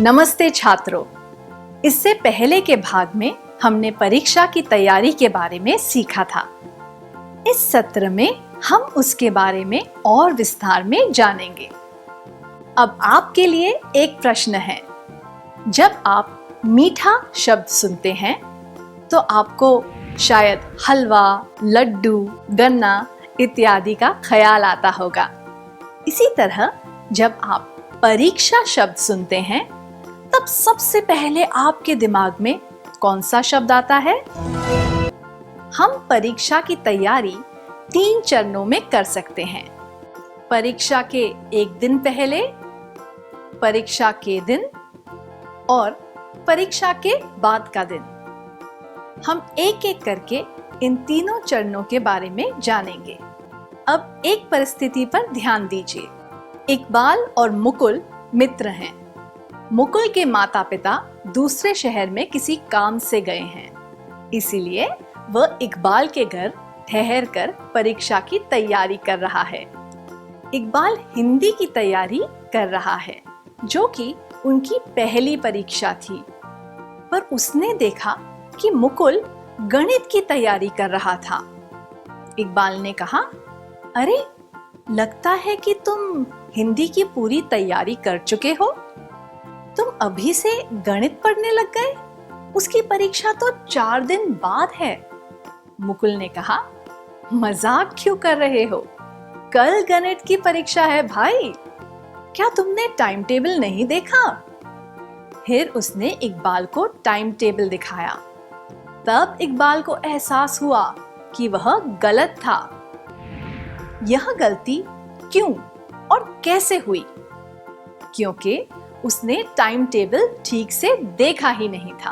नमस्ते छात्रों। इससे पहले के भाग में हमने परीक्षा की तैयारी के बारे में सीखा था। इस सत्र में हम उसके बारे में और विस्तार में जानेंगे। अब आपके लिए एक प्रश्न है। जब आप मीठा शब्द सुनते हैं तो आपको शायद हलवा, लड्डू, गन्ना इत्यादि का ख्याल आता होगा। इसी तरह जब आप परीक्षा शब्द सुनते हैं तब सबसे पहले आपके दिमाग में कौन सा शब्द आता है? हम परीक्षा की तैयारी 3 चरणों में कर सकते हैं। परीक्षा के एक दिन पहले, परीक्षा के दिन और परीक्षा के बाद का दिन। हम एक एक करके इन तीनों चरणों के बारे में जानेंगे। अब एक परिस्थिति पर ध्यान दीजिए। इकबाल और मुकुल मित्र हैं। मुकुल के माता पिता दूसरे शहर में किसी काम से गए हैं, इसीलिए वह इकबाल के घर ठहर कर परीक्षा की तैयारी कर रहा है। इकबाल हिंदी की तैयारी कर रहा है, जो कि उनकी पहली परीक्षा थी। पर उसने देखा कि मुकुल गणित की तैयारी कर रहा था। इकबाल ने कहा, अरे, लगता है कि तुम हिंदी की पूरी तैयारी कर चुके हो। तुम अभी से गणित पढ़ने लग गए? उसकी परीक्षा तो 4 दिन बाद है। मुकुल ने कहा, मजाक क्यों कर रहे हो? कल गणित की परीक्षा है भाई। क्या तुमने टाइम टेबल नहीं देखा? फिर उसने इकबाल को टाइम टेबल दिखाया। तब इकबाल को एहसास हुआ कि वह गलत था। यह गलती क्यों और कैसे हुई? क्योंकि उसने टाइम टेबल ठीक से देखा ही नहीं था।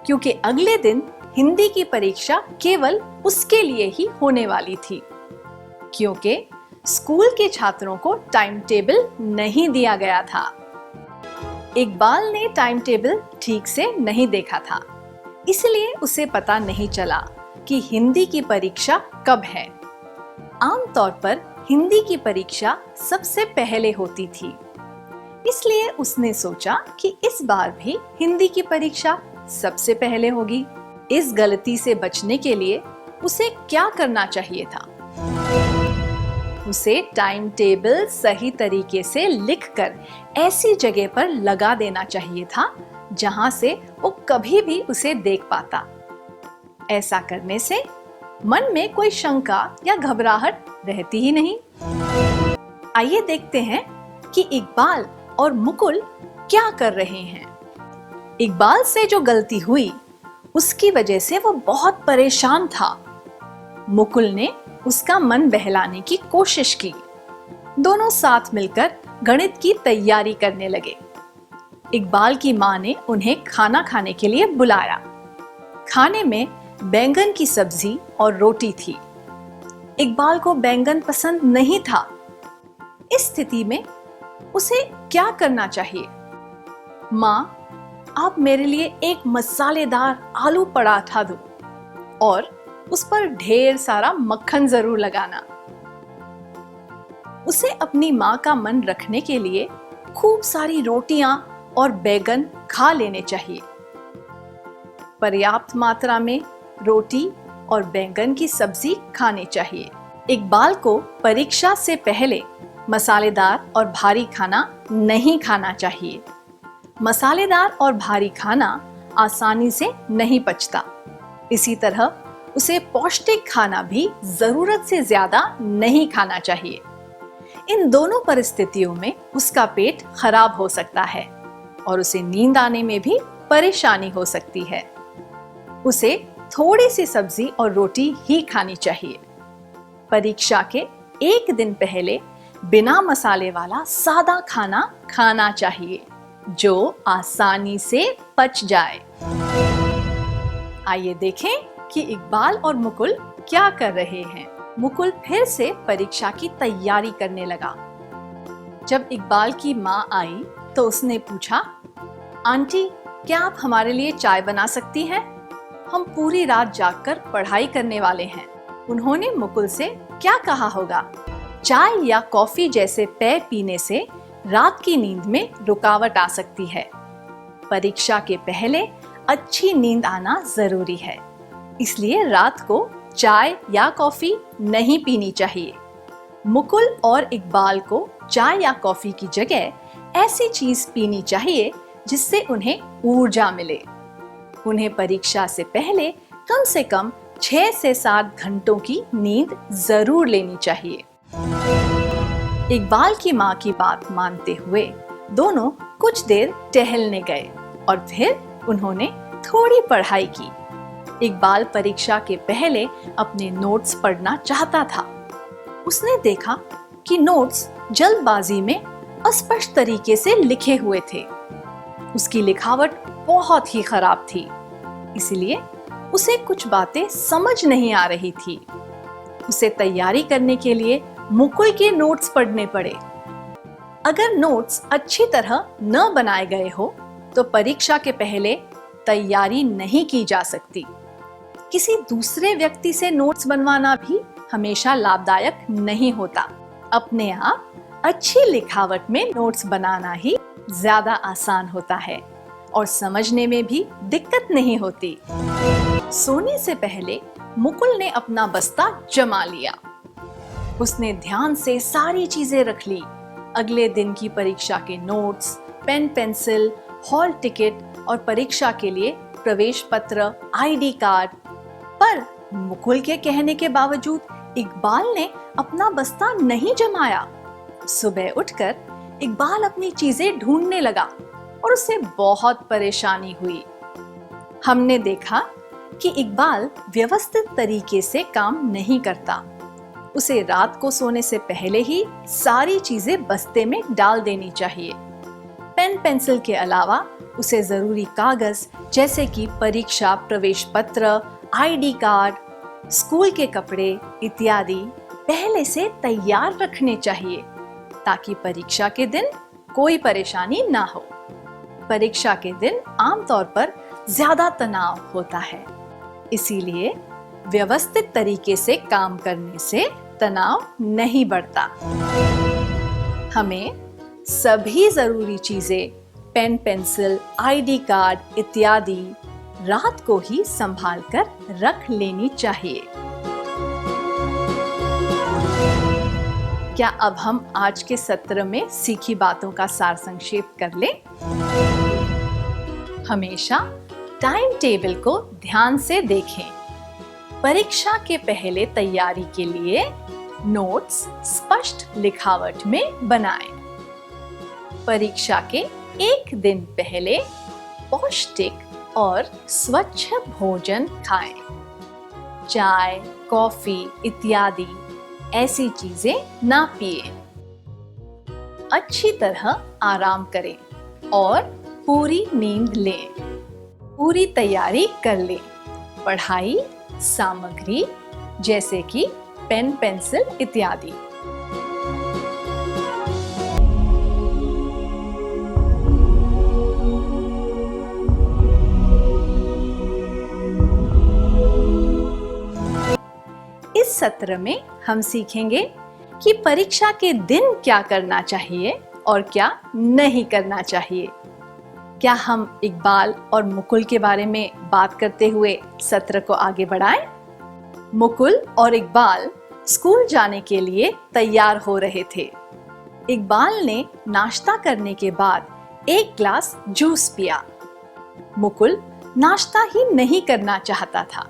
क्योंकि अगले दिन हिंदी की परीक्षा केवल उसके लिए ही होने वाली थी। क्योंकि स्कूल के छात्रों को टाइम टेबल नहीं दिया गया था। इकबाल ने टाइम टेबल ठीक से नहीं देखा था, इसलिए उसे पता नहीं चला कि हिंदी की परीक्षा कब है। आमतौर पर हिंदी की परीक्षा सबसे पहले होती थी, इसलिए उसने सोचा कि इस बार भी हिंदी की परीक्षा सबसे पहले होगी। इस गलती से बचने के लिए उसे क्या करना चाहिए था? उसे टाइम टेबल सही तरीके से लिखकर ऐसी जगह पर लगा देना चाहिए था जहां से वो कभी भी उसे देख पाता। ऐसा करने से मन में कोई शंका या घबराहट रहती ही नहीं। आइए देखते हैं कि इकबाल और मुकुल क्या कर रहे हैं। इकबाल से जो गलती हुई उसकी वजह से वो बहुत परेशान था। मुकुल ने उसका मन बहलाने की कोशिश की। दोनों साथ मिलकर गणित की तैयारी करने लगे। इकबाल की माँ ने उन्हें खाना खाने के लिए बुलाया। खाने में बैंगन की सब्जी और रोटी थी। इकबाल को बैंगन पसंद नहीं था। इस स्थिति में उसे क्या करना चाहिए? माँ, आप मेरे लिए एक मसालेदार आलू पराठा दो और उस पर ढेर सारा मक्खन जरूर लगाना। उसे अपनी माँ का मन रखने के लिए खूब सारी रोटियां और बैंगन खा लेने चाहिए। पर्याप्त मात्रा में रोटी और बैंगन की सब्जी खानी चाहिए। इकबाल को परीक्षा से पहले मसालेदार और भारी खाना नहीं खाना चाहिए। मसालेदार और भारी खाना आसानी से नहीं पचता। इसी तरह उसे पौष्टिक खाना भी जरूरत से ज्यादा नहीं खाना चाहिए। इन दोनों परिस्थितियों में उसका पेट खराब हो सकता है और उसे नींद आने में भी परेशानी हो सकती है। उसे थोड़ी सी सब्जी और रोटी ही खानी चाहिए। परीक्षा के एक दिन पहले बिना मसाले वाला सादा खाना खाना चाहिए, जो आसानी से पच जाए। आइए देखें कि इकबाल और मुकुल क्या कर रहे हैं। मुकुल फिर से परीक्षा की तैयारी करने लगा। जब इकबाल की माँ आई तो उसने पूछा, आंटी, क्या आप हमारे लिए चाय बना सकती हैं? हम पूरी रात जागकर पढ़ाई करने वाले हैं। उन्होंने मुकुल से क्या कहा होगा? चाय या कॉफी जैसे पेय पीने से रात की नींद में रुकावट आ सकती है। परीक्षा के पहले अच्छी नींद आना जरूरी है, इसलिए रात को चाय या कॉफी नहीं पीनी चाहिए। मुकुल और इकबाल को चाय या कॉफी की जगह ऐसी चीज पीनी चाहिए जिससे उन्हें ऊर्जा मिले। उन्हें परीक्षा से पहले कम से कम 6 से 7 घंटों की नींद जरूर लेनी चाहिए। इकबाल की माँ की बात मानते हुए दोनों कुछ देर टहलने गए और फिर उन्होंने थोड़ी पढ़ाई की। इकबाल परीक्षा के पहले अपने नोट्स पढ़ना चाहता था। उसने देखा कि नोट्स जल्दबाजी में अस्पष्ट तरीके से लिखे हुए थे। उसकी लिखावट बहुत ही खराब थी, इसलिए उसे कुछ बातें समझ नहीं आ रही थी। उसे तैयारी करने के लिए मुकुल के नोट्स पढ़ने पड़े। अगर नोट्स अच्छी तरह न बनाए गए हो तो परीक्षा के पहले तैयारी नहीं की जा सकती। किसी दूसरे व्यक्ति से नोट्स बनवाना भी हमेशा लाभदायक नहीं होता। अपने आप अच्छी लिखावट में नोट्स बनाना ही ज्यादा आसान होता है और समझने में भी दिक्कत नहीं होती। सोने से पहले मुकुल ने अपना बस्ता जमा लिया। उसने ध्यान से सारी चीजें रख ली। अगले दिन की परीक्षा के notes, pen pencil, hall ticket और परीक्षा के लिए प्रवेश पत्र, आईडी कार्ड। पर मुकुल के कहने के बावजूद इकबाल ने अपना बस्ता नहीं जमाया। सुबह उठकर इकबाल अपनी चीजें ढूंढने लगा और उसे बहुत परेशानी हुई। हमने देखा कि इकबाल व्यवस्थित तरीके से काम नहीं करता। उसे रात को सोने से पहले ही सारी चीजें बस्ते में डाल देनी चाहिए। पेन पेंसिल के अलावा उसे जरूरी कागज जैसे कि परीक्षा प्रवेश पत्र, आईडी कार्ड, स्कूल के कपड़े इत्यादि पहले से तैयार रखने चाहिए ताकि परीक्षा के दिन कोई परेशानी ना हो। परीक्षा के दिन आमतौर पर ज्यादा तनाव होता है, इसीलिए व्यवस्थित तरीके से काम करने से तनाव नहीं बढ़ता। हमें सभी जरूरी चीजें, पेन पेंसिल, आईडी कार्ड इत्यादि रात को ही संभाल कर रख लेनी चाहिए। क्या अब हम आज के सत्र में सीखी बातों का सार संक्षेप कर लें? हमेशा टाइम टेबल को ध्यान से देखें। परीक्षा के पहले तैयारी के लिए नोट्स स्पष्ट लिखावट में बनाएं। परीक्षा के एक दिन पहले पौष्टिक और स्वच्छ भोजन खाएं। चाय, कॉफी इत्यादि ऐसी चीजें ना पिएं। अच्छी तरह आराम करें और पूरी नींद लें। पूरी तैयारी कर लें। पढ़ाई सामग्री जैसे कि पेन पेंसिल इत्यादि। इस सत्र में हम सीखेंगे कि परीक्षा के दिन क्या करना चाहिए और क्या नहीं करना चाहिए। क्या हम इकबाल और मुकुल के बारे में बात करते हुए सत्र को आगे बढ़ाएं? मुकुल और इकबाल स्कूल जाने के लिए तैयार हो रहे थे। इकबाल ने नाश्ता करने के बाद एक ग्लास जूस पिया। मुकुल नाश्ता ही नहीं करना चाहता था,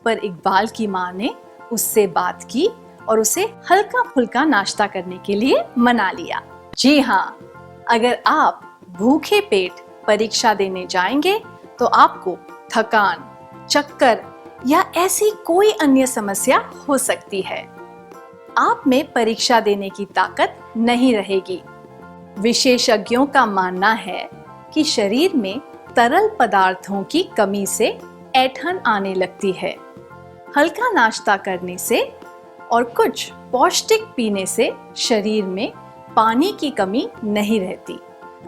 पर इकबाल की माँ ने उससे बात की और उसे हल्का फुल्का नाश्ता करने के लिए मना लिया। जी हाँ, अगर आप भूखे पेट परीक्षा देने जाएंगे तो आपको थकान, चक्कर या ऐसी कोई अन्य समस्या हो सकती है। आप में परीक्षा देने की ताकत नहीं रहेगी। विशेषज्ञों का मानना है कि शरीर में तरल पदार्थों की कमी से ऐंठन आने लगती है। हल्का नाश्ता करने से और कुछ पौष्टिक पीने से शरीर में पानी की कमी नहीं रहती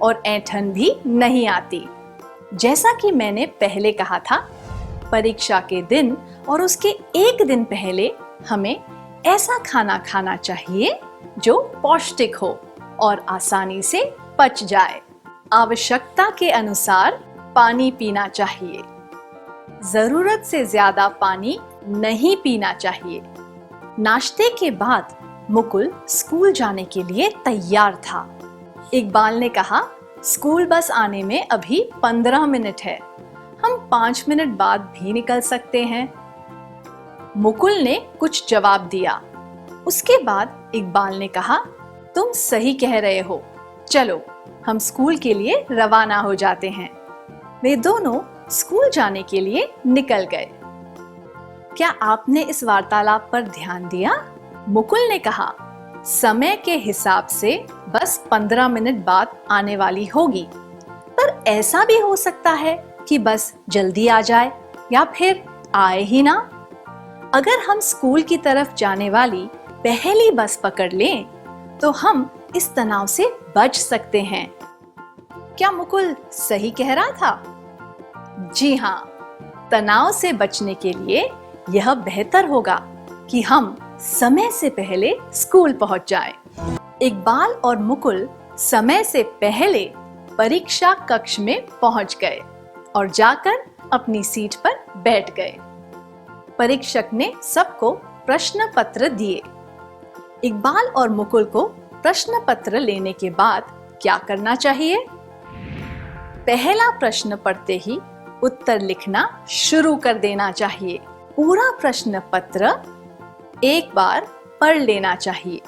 और ऐंठन भी नहीं आती। जैसा कि मैंने पहले कहा था, परीक्षा के दिन और उसके एक दिन पहले हमें ऐसा खाना खाना चाहिए जो पौष्टिक हो और आसानी से पच जाए। आवश्यकता के अनुसार पानी पीना चाहिए। जरूरत से ज्यादा पानी नहीं पीना चाहिए। नाश्ते के बाद मुकुल स्कूल जाने के लिए तैयार था। इकबाल ने कहा, स्कूल बस आने में अभी 15 मिनट है, हम 5 मिनट बाद भी निकल सकते हैं। मुकुल ने कुछ जवाब दिया। उसके बाद इकबाल ने कहा, तुम सही कह रहे हो, चलो हम स्कूल के लिए रवाना हो जाते हैं। वे दोनों स्कूल जाने के लिए निकल गए। क्या आपने इस वार्तालाप पर ध्यान दिया? मुकुल ने कहा, समय के हिसाब से बस 15 मिनट बाद आने वाली होगी, पर ऐसा भी हो सकता है कि बस जल्दी आ जाए या फिर आए ही ना। अगर हम स्कूल की तरफ जाने वाली पहली बस पकड़ लें, तो हम इस तनाव से बच सकते हैं। क्या मुकुल सही कह रहा था? जी हाँ, तनाव से बचने के लिए यह बेहतर होगा कि हम समय से पहले स्कूल पहुंच जाएं। इकबाल और मुकुल समय से पहले परीक्षा कक्ष में पहुंच गए और जाकर अपनी सीट पर बैठ गए। परीक्षक ने सबको प्रश्न पत्र दिए। इकबाल और मुकुल को प्रश्न पत्र लेने के बाद क्या करना चाहिए? पहला प्रश्न पढ़ते ही उत्तर लिखना शुरू कर देना चाहिए। पूरा प्रश्न पत्र एक बार पढ़ लेना चाहिए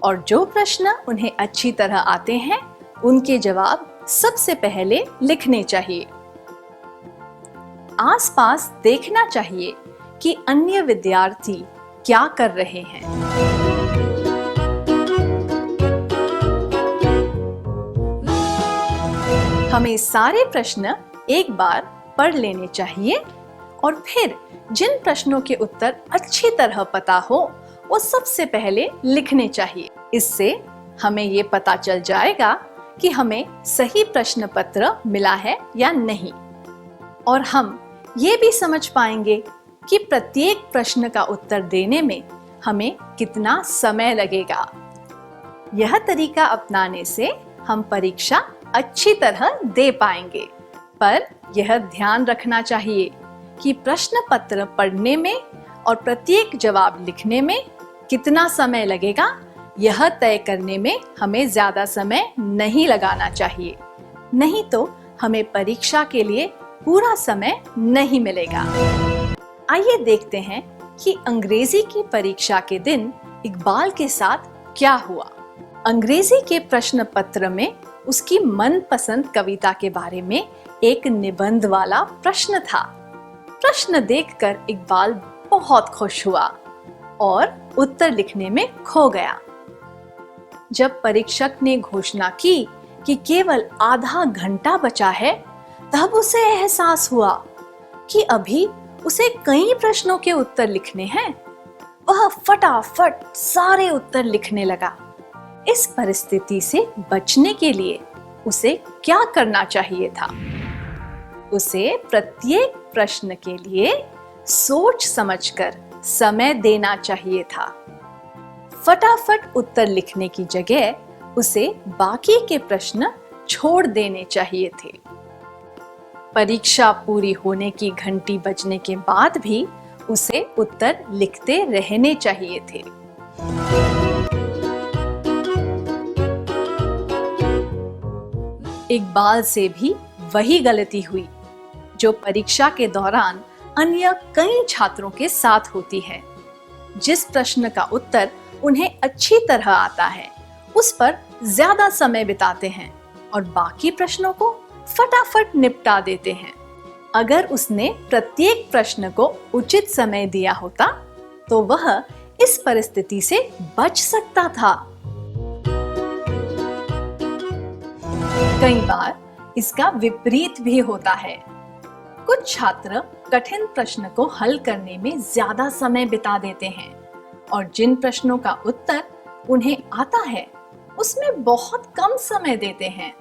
और जो प्रश्न उन्हें अच्छी तरह आते हैं, उनके जवाब सबसे पहले लिखने चाहिए। आसपास देखना चाहिए कि अन्य विद्यार्थी क्या कर रहे हैं। हमें सारे प्रश्न एक बार पढ़ लेने चाहिए और फिर जिन प्रश्नों के उत्तर अच्छी तरह पता हो, वो सबसे पहले लिखने चाहिए। इससे हमें ये पता चल जाएगा कि हमें सही प्रश्न पत्र मिला है या नहीं, और हम ये भी समझ पाएंगे कि प्रत्येक प्रश्न का उत्तर देने में हमें कितना समय लगेगा। यह तरीका अपनाने से हम परीक्षा अच्छी तरह दे पाएंगे, पर यह ध्यान रखना चाहिए कि प्रश्न पत्र पढ़ने में और प्रत्येक जवाब लिखने में कितना समय लगेगा, यह तय करने में हमें ज्यादा समय नहीं लगाना चाहिए, नहीं तो हमें परीक्षा के लिए पूरा समय नहीं मिलेगा। आइए देखते हैं कि अंग्रेजी की परीक्षा के दिन इकबाल के साथ क्या हुआ। अंग्रेजी के प्रश्न पत्र में उसकी मनपसंद कविता के बारे में एक निबंध वाला प्रश्न था। प्रश्न देखकर इकबाल बहुत खुश हुआ और उत्तर लिखने में खो गया। जब परीक्षक ने घोषणा की कि केवल आधा घंटा बचा है, तब उसे एहसास हुआ कि अभी उसे कई प्रश्नों के उत्तर लिखने हैं। वह फटाफट सारे उत्तर लिखने लगा। इस परिस्थिति से बचने के लिए उसे क्या करना चाहिए था? उसे प्रत्येक प्रश्न के लिए सोच समझकर समय देना चाहिए था। फटाफट उत्तर लिखने की जगह उसे बाकी के प्रश्न छोड़ देने चाहिए थे। परीक्षा पूरी होने की घंटी बजने के बाद भी उसे उत्तर लिखते रहने चाहिए थे। इकबाल से भी वही गलती हुई जो परीक्षा के दौरान अन्य कई छात्रों के साथ होती है। जिस प्रश्न का उत्तर उन्हें अच्छी तरह आता है, उस पर ज्यादा समय बिताते हैं और बाकी प्रश्नों को फटाफट निपटा देते हैं। अगर उसने प्रत्येक प्रश्न को उचित समय दिया होता, तो वह इस परिस्थिति से बच सकता था। कई बार इसका विपरीत भी होता है। कुछ छात्र कठिन प्रश्न को हल करने में ज्यादा समय बिता देते हैं और जिन प्रश्नों का उत्तर उन्हें आता है, उसमें बहुत कम समय देते हैं।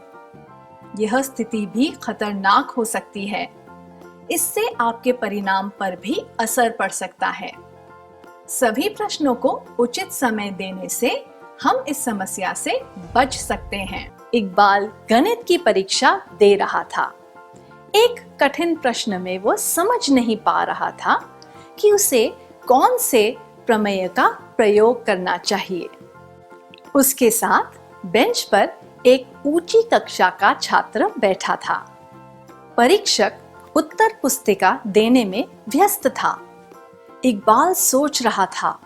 यह स्थिति भी खतरनाक हो सकती है। इससे आपके परिणाम पर भी असर पड़ सकता है। सभी प्रश्नों को उचित समय देने से हम इस समस्या से बच सकते हैं। इकबाल गणित की परीक्षा दे रहा था। एक कठिन प्रश्न में वो समझ नहीं पा रहा था कि उसे कौन से प्रमेय का प्रयोग करना चाहिए। उसके साथ बेंच पर एक ऊंची कक्षा का छात्र बैठा था। परीक्षक उत्तर पुस्तिका देने में व्यस्त था। इकबाल सोच रहा था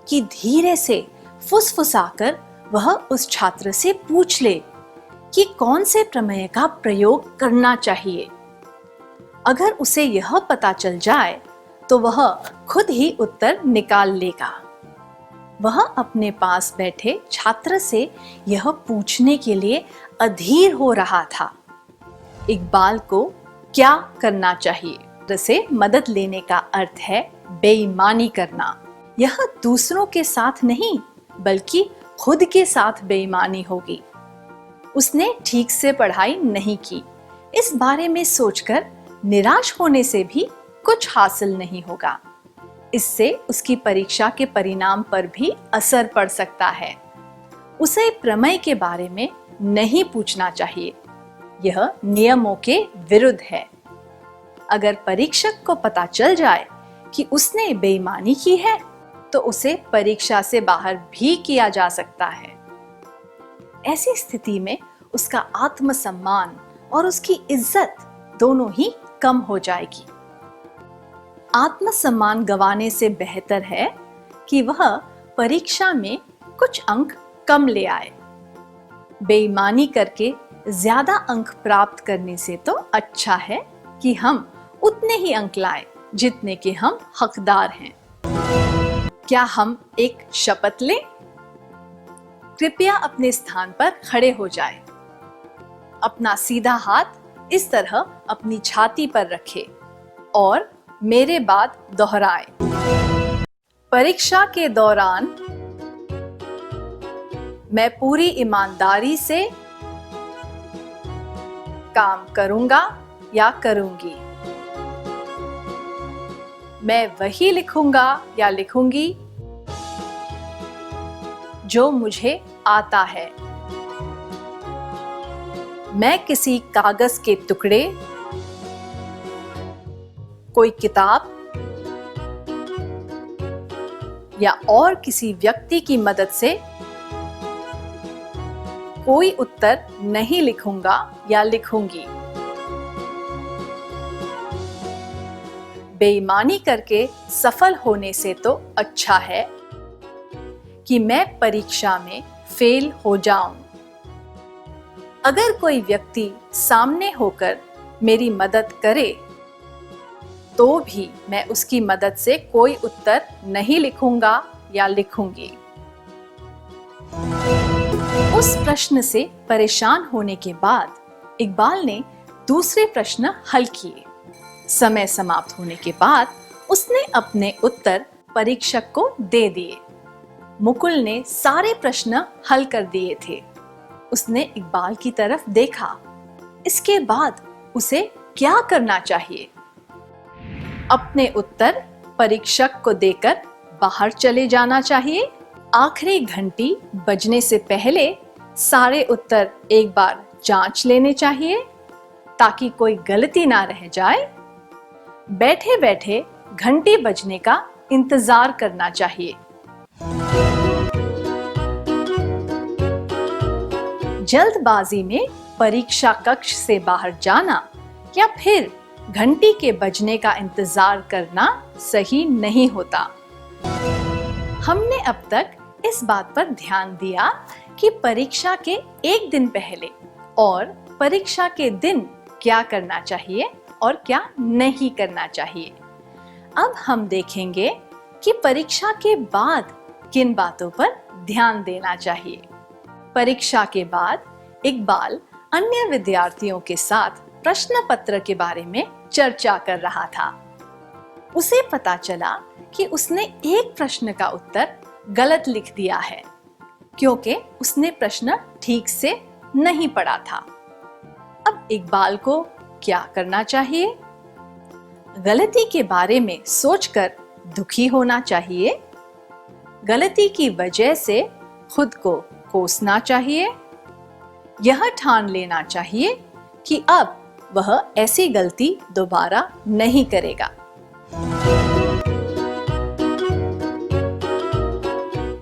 कि धीरे से फुसफुसाकर वह उस छात्र से पूछ ले कि कौन से प्रमेय का प्रयोग करना चाहिए। अगर उसे यह पता चल जाए तो वह खुद ही उत्तर निकाल लेगा। वह अपने पास बैठे छात्र से यह पूछने के लिए अधीर हो रहा था, इकबाल को क्या करना चाहिए। से मदद लेने का अर्थ है बेईमानी करना। यह दूसरों के साथ नहीं बल्कि खुद के साथ बेईमानी होगी। उसने ठीक से पढ़ाई नहीं की, इस बारे में सोचकर निराश होने से भी कुछ हासिल नहीं होगा। इससे उसकी परीक्षा के परिणाम पर भी असर पड़ सकता है। उसे प्रमेय के बारे में नहीं पूछना चाहिए, यह नियमों के विरुद्ध है। अगर परीक्षक को पता चल जाए कि उसने बेईमानी की है तो उसे परीक्षा से बाहर भी किया जा सकता है। ऐसी स्थिति में उसका आत्मसम्मान और उसकी इज्जत दोनों ही कम हो जाएगी। आत्मसम्मान गंवाने से बेहतर है कि वह परीक्षा में कुछ अंक कम ले आए। बेईमानी करके ज्यादा अंक प्राप्त करने से तो अच्छा है कि हम उतने ही अंक लाएं जितने के हम हकदार हैं। क्या हम एक शपथ लें? कृपया अपने स्थान पर खड़े हो जाएं। अपना सीधा हाथ इस तरह अपनी छाती पर रखें और मेरे बाद दोहराएं। परीक्षा के दौरान मैं पूरी ईमानदारी से काम करूंगा या करूंगी। मैं वही लिखूंगा या लिखूंगी जो मुझे आता है। मैं किसी कागज के टुकड़े, कोई किताब या और किसी व्यक्ति की मदद से कोई उत्तर नहीं लिखूंगा या लिखूंगी। बेईमानी करके सफल होने से तो अच्छा है कि मैं परीक्षा में फेल हो जाऊं। अगर कोई व्यक्ति सामने होकर मेरी मदद करे तो भी मैं उसकी मदद से कोई उत्तर नहीं लिखूंगा या लिखूंगी। उस प्रश्न से परेशान होने के बाद इकबाल ने दूसरे प्रश्न हल किए। समय समाप्त होने के बाद उसने अपने उत्तर परीक्षक को दे दिए। मुकुल ने सारे प्रश्न हल कर दिए थे। उसने इकबाल की तरफ देखा। इसके बाद उसे क्या करना चाहिए? अपने उत्तर परीक्षक को देकर बाहर चले जाना चाहिए। आखिरी घंटी बजने से पहले सारे उत्तर एक बार जांच लेने चाहिए ताकि कोई गलती ना रह जाए। बैठे बैठे घंटी बजने का इंतजार करना चाहिए। जल्दबाजी में परीक्षा कक्ष से बाहर जाना या फिर घंटी के बजने का इंतजार करना सही नहीं होता। हमने अब तक इस बात पर ध्यान दिया कि परीक्षा के एक दिन पहले और परीक्षा के दिन क्या करना चाहिए और क्या नहीं करना चाहिए। अब हम देखेंगे कि परीक्षा के बाद किन बातों पर ध्यान देना चाहिए। परीक्षा के बाद इकबाल अन्य विद्यार्थियों के साथ प्रश्न पत्र के बारे में चर्चा कर रहा था। उसे पता चला कि उसने एक प्रश्न का उत्तर गलत लिख दिया है क्योंकि उसने प्रश्न ठीक से नहीं पढ़ा था। अब इकबाल को क्या करना चाहिए? गलती के बारे में सोचकर दुखी होना चाहिए? गलती की वजह से खुद को कोसना चाहिए। यह ठान लेना चाहिए कि अब वह ऐसी गलती दोबारा नहीं करेगा।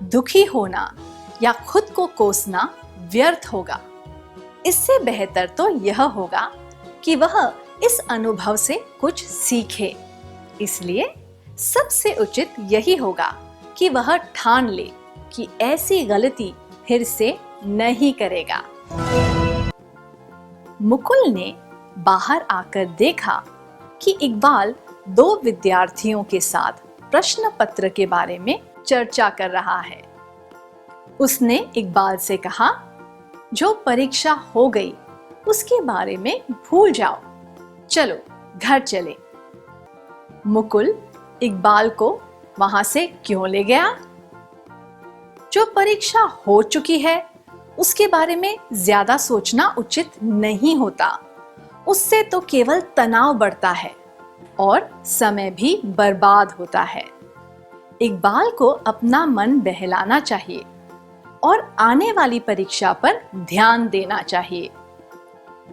दुखी होना या खुद को कोसना व्यर्थ होगा। इससे बेहतर तो यह होगा कि वह इस अनुभव से कुछ सीखे। इसलिए सबसे उचित यही होगा कि वह ठान ले कि ऐसी गलती फिर से नहीं करेगा। मुकुल ने बाहर आकर देखा कि इकबाल 2 विद्यार्थियों के साथ प्रश्न पत्र के बारे में चर्चा कर रहा है। उसने इकबाल से कहा, जो परीक्षा हो गई उसके बारे में भूल जाओ, चलो घर चले। मुकुल इकबाल को वहां से क्यों ले गया? जो परीक्षा हो चुकी है उसके बारे में ज्यादा सोचना उचित नहीं होता। उससे तो केवल तनाव बढ़ता है और समय भी बर्बाद होता है। इकबाल को अपना मन बहलाना चाहिए और आने वाली परीक्षा पर ध्यान देना चाहिए।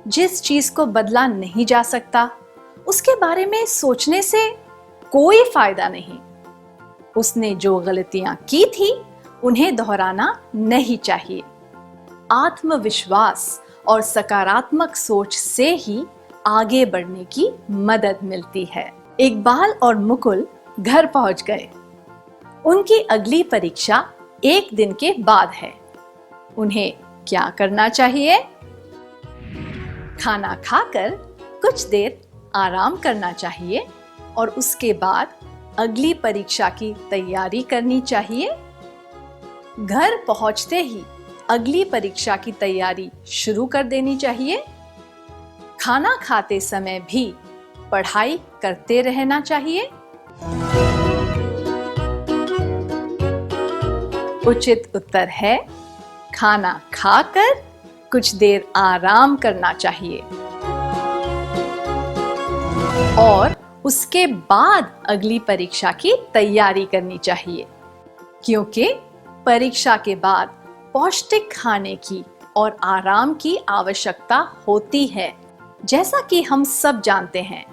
जिस चीज को बदला नहीं जा सकता उसके बारे में सोचने से कोई फायदा नहीं। उसने जो गलतियां की थी उन्हें दोहराना नहीं चाहिए। आत्मविश्वास और सकारात्मक सोच से ही आगे बढ़ने की मदद मिलती है। इकबाल और मुकुल घर पहुंच गए। उनकी अगली परीक्षा 1 दिन के बाद है। उन्हें क्या करना चाहिए? खाना खाकर कुछ देर आराम करना चाहिए और उसके बाद अगली परीक्षा की तैयारी करनी चाहिए। घर पहुंचते ही अगली परीक्षा की तैयारी शुरू कर देनी चाहिए। खाना खाते समय भी पढ़ाई करते रहना चाहिए। उचित उत्तर है खाना खाकर कुछ देर आराम करना चाहिए और उसके बाद अगली परीक्षा की तैयारी करनी चाहिए, क्योंकि परीक्षा के बाद पौष्टिक खाने की और आराम की आवश्यकता होती है। जैसा कि हम सब जानते हैं,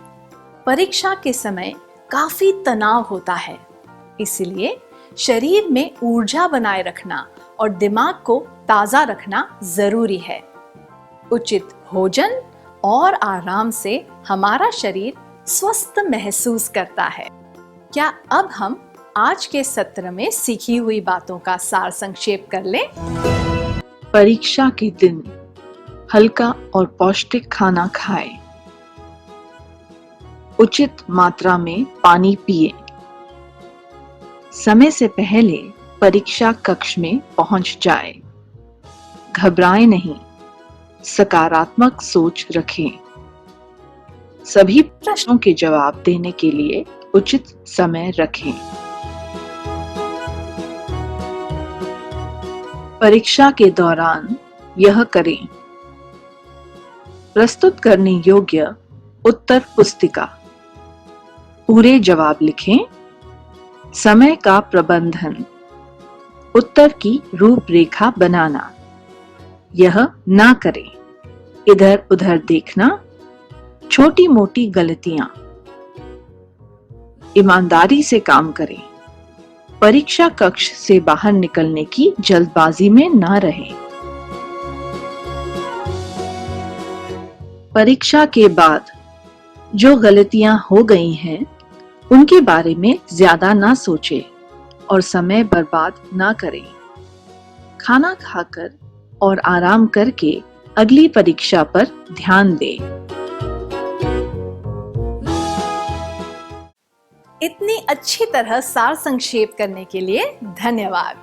परीक्षा के समय काफी तनाव होता है। इसलिए शरीर में ऊर्जा बनाए रखना और दिमाग को ताजा रखना जरूरी है। उचित भोजन और आराम से हमारा शरीर स्वस्थ महसूस करता है। क्या अब हम आज के सत्र में सीखी हुई बातों का सार संक्षेप कर लें? परीक्षा के दिन हल्का और पौष्टिक खाना खाएं। उचित मात्रा में पानी पिएं। समय से पहले परीक्षा कक्ष में पहुंच जाएं। घबराएं नहीं, सकारात्मक सोच रखें। सभी प्रश्नों के जवाब देने के लिए उचित समय रखें। परीक्षा के दौरान यह करें: प्रस्तुत करने योग्य उत्तर पुस्तिका, पूरे जवाब लिखें, समय का प्रबंधन, उत्तर की रूपरेखा बनाना, यह ना करें, इधर उधर देखना, छोटी मोटी गलतियां, ईमानदारी से काम करें, परीक्षा कक्ष से बाहर निकलने की जल्दबाजी में ना रहें। परीक्षा के बाद जो गलतियां हो गई हैं, उनके बारे में ज्यादा ना सोचें और समय बर्बाद ना करें। खाना खाकर और आराम करके अगली परीक्षा पर ध्यान दें। इतनी अच्छी तरह सार संक्षेप करने के लिए धन्यवाद।